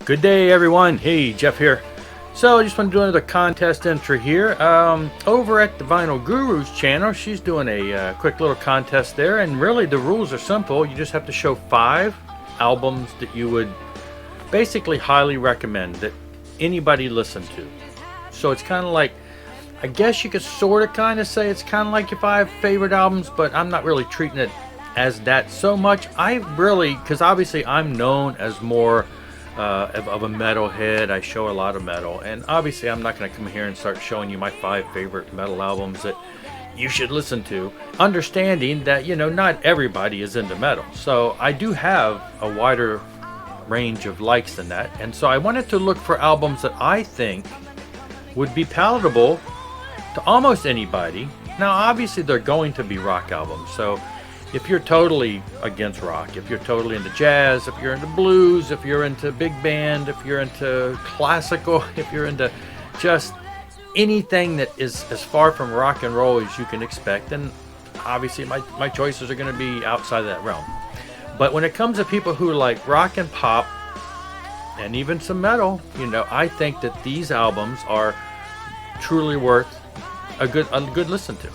Good day, everyone. Hey, Jeff here. So, I just want to do another contest entry here. Over at the Vinyl Guru's channel, she's doing a quick little contest there, and really the rules are simple. You just have to show 5 albums that you would basically highly recommend that anybody listen to. So, it's kind of like, I guess you could sort of kind of say it's kind of like your 5 favorite albums, but I'm not really treating it as that so much. I really, because obviously I'm known as more of a metalhead. I show a lot of metal, and obviously I'm not going to come here and start showing you my 5 favorite metal albums that you should listen to, understanding that, you know, not everybody is into metal. So I do have a wider range of likes than that, and so I wanted to look for albums that I think would be palatable to almost anybody. Now obviously they're going to be rock albums, so if you're totally against rock, if you're totally into jazz, if you're into blues, if you're into big band, if you're into classical, if you're into just anything that is as far from rock and roll as you can expect, then obviously my choices are going to be outside of that realm. But when it comes to people who like rock and pop and even some metal, you know, I think that these albums are truly worth a good listen to.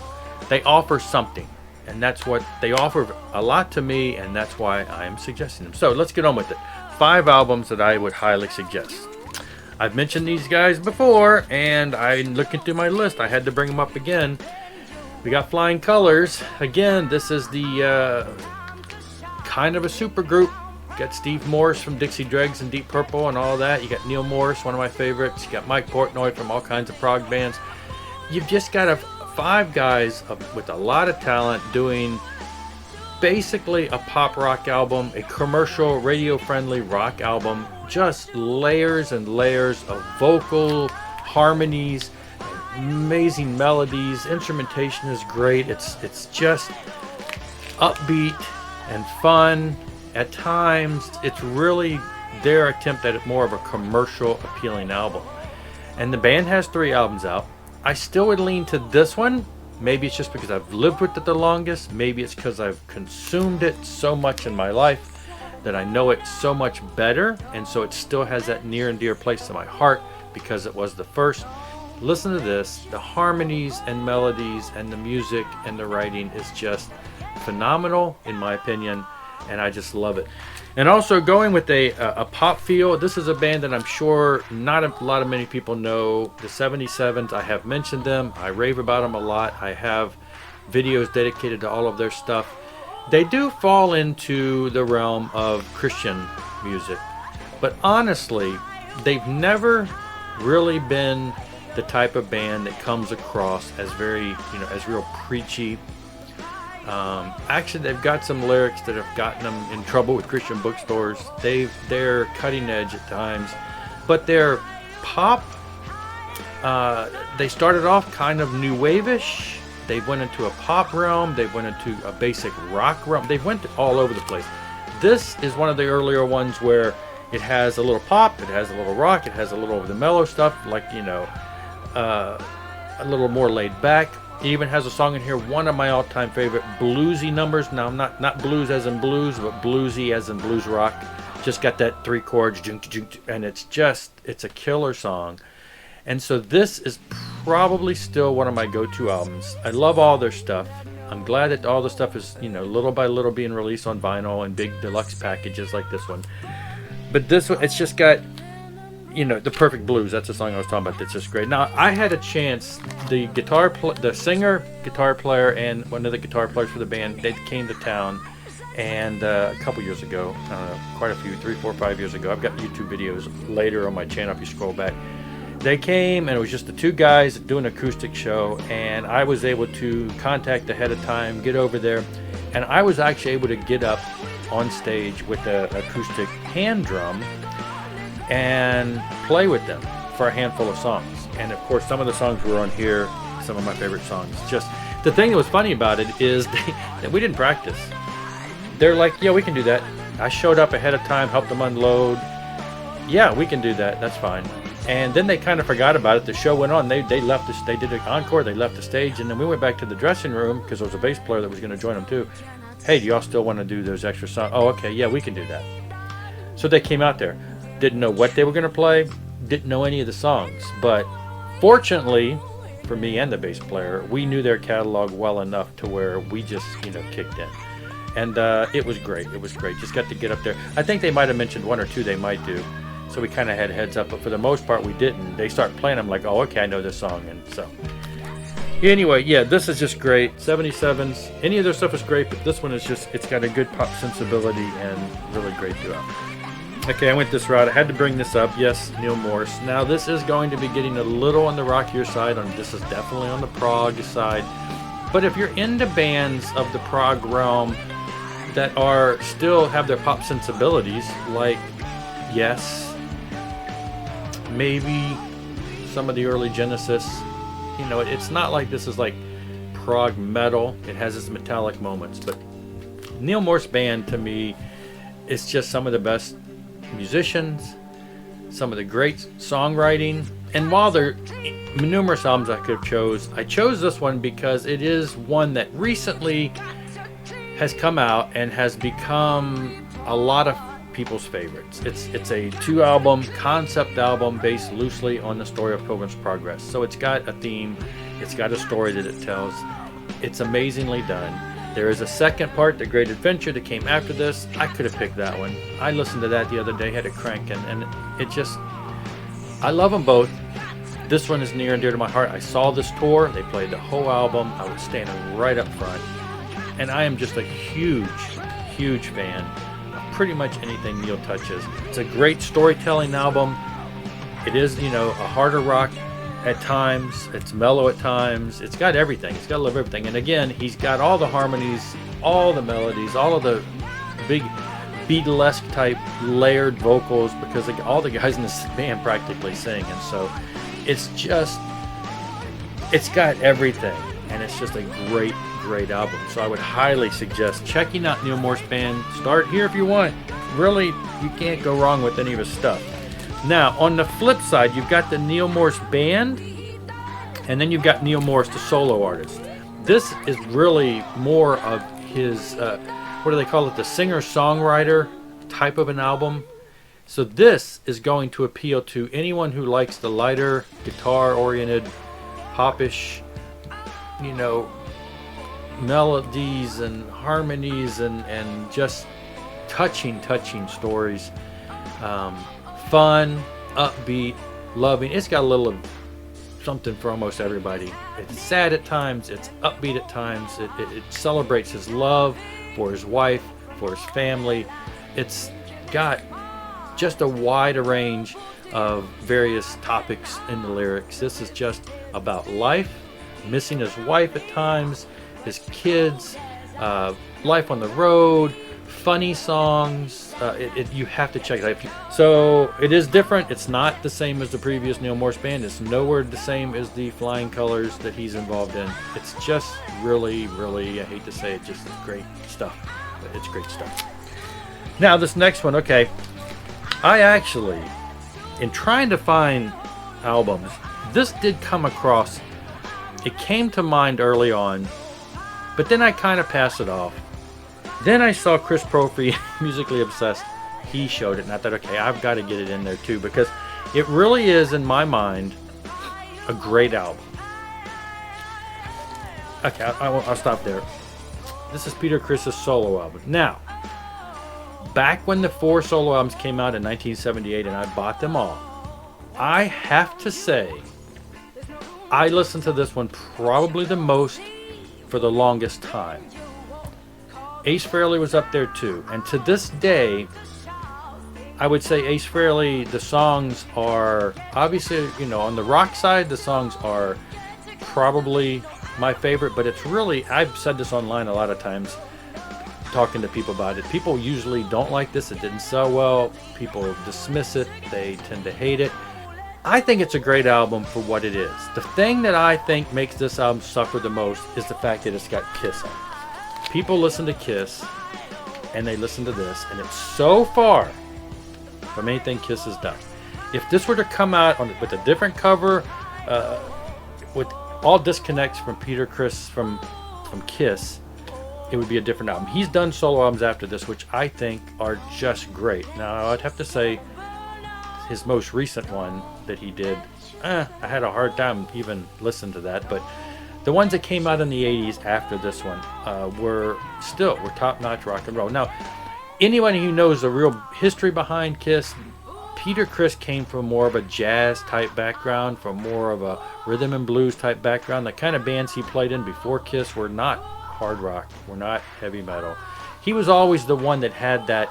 They offer something. And that's what they offer a lot to me, and that's why I'm suggesting them. So let's get on with it. 5 albums that I would highly suggest. I've mentioned these guys before, and I'm looking through my list. I had to bring them up again. We got Flying Colors. Again, this is the kind of a super group. You got Steve Morse from Dixie Dregs and Deep Purple and all that. You got Neil Morris, one of my favorites. You got Mike Portnoy from all kinds of prog bands. You've just got 5 guys with a lot of talent doing basically a pop rock album, a commercial radio friendly rock album, just layers and layers of vocal harmonies, amazing melodies, instrumentation is great. It's just upbeat and fun. At times it's really their attempt at more of a commercial appealing album. And the band has 3 albums out. I still would lean to this one. Maybe it's just because I've lived with it the longest. Maybe it's because I've consumed it so much in my life that I know it so much better. And so it still has that near and dear place to my heart because it was the first. Listen to this. The harmonies and melodies and the music and the writing is just phenomenal in my opinion. And I just love it. And also going with a pop feel, this is a band that I'm sure not a lot of many people know. The 77s, I have mentioned them. I rave about them a lot. I have videos dedicated to all of their stuff. They do fall into the realm of Christian music. But honestly, they've never really been the type of band that comes across as very, you know, as real preachy. Actually, they've got some lyrics that have gotten them in trouble with Christian bookstores. They're cutting edge at times, but they're pop. They started off kind of new wave-ish. They went into a pop realm. They went into a basic rock realm. They went all over the place. This is one of the earlier ones where it has a little pop, it has a little rock, it has a little of the mellow stuff, like, you know, a little more laid back. It even has a song in here, one of my all-time favorite bluesy numbers. Now, not blues as in blues, but bluesy as in blues rock. Just got that 3 chords, and it's a killer song. And so this is probably still one of my go-to albums. I love all their stuff. I'm glad that all the stuff is, you know, little by little being released on vinyl and big deluxe packages like this one. But this one, it's just got, you know, the perfect blues. That's the song I was talking about. That's just great. Now, I had a chance. The singer, guitar player, and one of the guitar players for the band, they came to town, and a couple years ago, I don't know, quite a few, 3, 4, 5 years ago. I've got YouTube videos later on my channel if you scroll back. They came, and it was just the 2 guys doing an acoustic show, and I was able to contact ahead of time, get over there, and I was actually able to get up on stage with an acoustic hand drum and play with them for a handful of songs. And of course, some of the songs were on here, some of my favorite songs. Just the thing that was funny about it is that we didn't practice. They're like, yeah, we can do that. I showed up ahead of time, helped them unload. Yeah, we can do that. That's fine. And then they kind of forgot about it. The show went on. They left us. They did an encore. They left the stage, and then we went back to the dressing room because there was a bass player that was going to join them too. Hey, do y'all still want to do those extra songs? Oh, okay, yeah, we can do that. So they came out there. didn't know what they were going to play, didn't know any of the songs. But fortunately, for me and the bass player, we knew their catalog well enough to where we just, kicked in. And it was great. It was great. Just got to get up there. I think they might have mentioned one or two they might do. So we kind of had heads up, but for the most part we didn't. They start playing, I'm like, oh, okay, I know this song. And so anyway, yeah, this is just great. 77s, any of their stuff is great, but this one is just, it's got a good pop sensibility and really great throughout. Okay, I went this route. I had to bring this up. Yes, Neil Morse. Now this is going to be getting a little on the rockier side. This is definitely on the prog side. But if you're into bands of the prog realm that are still have their pop sensibilities, like Yes, maybe some of the early Genesis, it's not like this is like prog metal. It has its metallic moments, but Neil Morse Band to me is just some of the best musicians, some of the great songwriting. And while there are numerous albums I could have I chose this one because it is one that recently has come out and has become a lot of people's favorites. It's a 2-album concept album based loosely on the story of Pilgrim's Progress. So it's got a theme, it's got a story that it tells. It's amazingly done. There is a second part, The Great Adventure, that came after this. I could have picked that one. I listened to that the other day, had it cranking, and it just, I love them both. This one is near and dear to my heart. I saw this tour. They played the whole album. I was standing right up front. And I am just a huge, huge fan of pretty much anything Neil touches. It's a great storytelling album. It is, a harder rock at times. It's mellow at times. It's got everything. It's got a little everything. And again, he's got all the harmonies, all the melodies, all of the big Beatlesque type layered vocals, because all the guys in this band practically sing. And so it's got everything. And it's just a great album. So I would highly suggest checking out Neil Morse Band. Start here if you want. Really, you can't go wrong with any of his stuff. Now, on the flip side, you've got the Neil Morse Band, and then you've got Neil Morse, the solo artist. This is really more of his, what do they call it, the singer-songwriter type of an album. So this is going to appeal to anyone who likes the lighter, guitar-oriented, popish, melodies and harmonies and just touching stories. Fun, upbeat, loving. It's got a little of something for almost everybody. It's sad at times, it's upbeat at times. It celebrates his love for his wife, for his family. It's got just a wide range of various topics in the lyrics. This is just about life, missing his wife at times, his kids, life on the road, funny songs. You have to check it out. So it is different. It's not the same as the previous Neil Morse Band. It's nowhere the same as the Flying Colors that he's involved in. It's just really, I hate to say it, just great stuff. But it's great stuff. Now this next one, okay. I actually, in trying to find albums, this did come across. It came to mind early on, but then I kind of passed it off. Then I saw Chris Prophy, Musically Obsessed. He showed it, and I thought, okay, I've got to get it in there too, because it really is, in my mind, a great album. Okay, I'll stop there. This is Peter Criss's solo album. Now, back when the 4 solo albums came out in 1978, and I bought them all, I have to say, I listened to this one probably the most for the longest time. Ace Frehley was up there too, and to this day, I would say Ace Frehley, the songs are obviously, on the rock side, the songs are probably my favorite, but it's really, I've said this online a lot of times, talking to people about it. People usually don't like this. It didn't sell well. People dismiss it. They tend to hate it. I think it's a great album for what it is. The thing that I think makes this album suffer the most is the fact that it's got Kiss on it. People listen to Kiss, and they listen to this, and it's so far from anything Kiss has done. If this were to come out with a different cover, with all disconnects from Peter Criss from Kiss, it would be a different album. He's done solo albums after this, which I think are just great. Now, I'd have to say, his most recent one that he did, I had a hard time even listening to that. But the ones that came out in the 80s after this one were top-notch rock and roll. Now, anyone who knows the real history behind Kiss, Peter Criss came from more of a jazz type background, from more of a rhythm and blues type background. The kind of bands he played in before Kiss were not hard rock, were not heavy metal. He was always the one that had that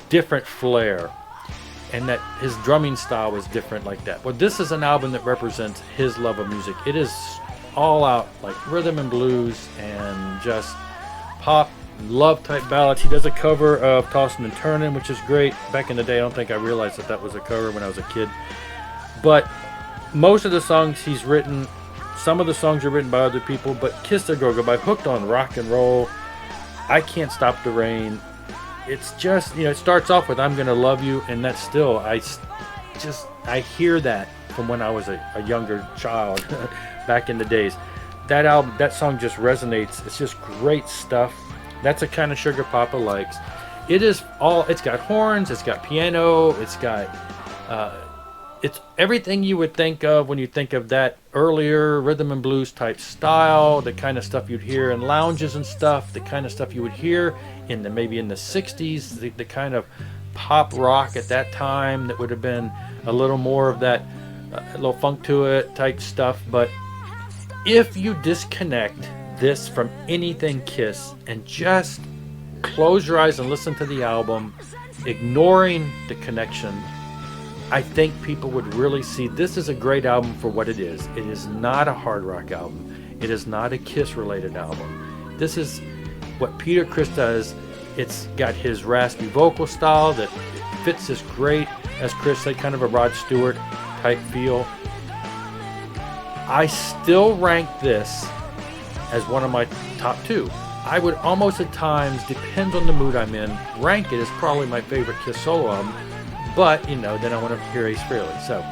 different flair, and that his drumming style was different like that. Well, this is an album that represents his love of music. It is all out like rhythm and blues and just pop love type ballads. He does a cover of Tossin' and Turnin', which is great. Back in the day, I don't think I realized that that was a cover when I was a kid. But most of the songs he's written, some of the songs are written by other people, but Kiss the Go-Go, Hooked on Rock and Roll, I Can't Stop the Rain. It's just, it starts off with I'm Gonna Love You, and that's still, I hear that from when I was a younger child back in the days. That album, that song just resonates. It's just great stuff. That's the kind of Sugar Papa likes. It's got horns, it's got piano, it's everything you would think of when you think of that earlier rhythm and blues type style, the kind of stuff you'd hear in lounges and stuff, the kind of stuff you would hear maybe in the 60s, the kind of pop rock at that time that would have been a little more of that, a little funk to it type stuff. But if you disconnect this from anything Kiss and just close your eyes and listen to the album, ignoring the connection, I think people would really see this is a great album for what it is. It is not a hard rock album. It is not a Kiss related album. This is what Peter Criss does. It's got his raspy vocal style that fits this great, as Chris said, kind of a Rod Stewart type feel. I still rank this as one of my top two. I would almost at times, depends on the mood I'm in, rank it as probably my favorite Kiss solo album. But, then I want to hear Ace Frehley. So,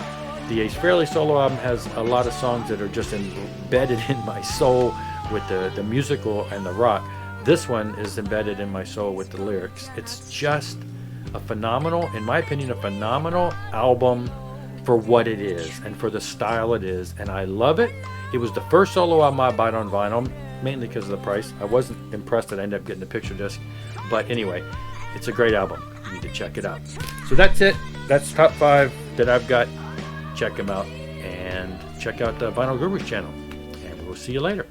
the Ace Frehley solo album has a lot of songs that are just embedded in my soul with the musical and the rock. This one is embedded in my soul with the lyrics. It's just a phenomenal, in my opinion, a phenomenal album for what it is and for the style it is. And I love it. It was the first solo album I bought on vinyl, mainly because of the price. I wasn't impressed that I ended up getting the picture disc. But anyway, it's a great album. You need to check it out. So that's it. That's top 5 that I've got. Check them out. And check out the Vinyl Gurus channel. And we'll see you later.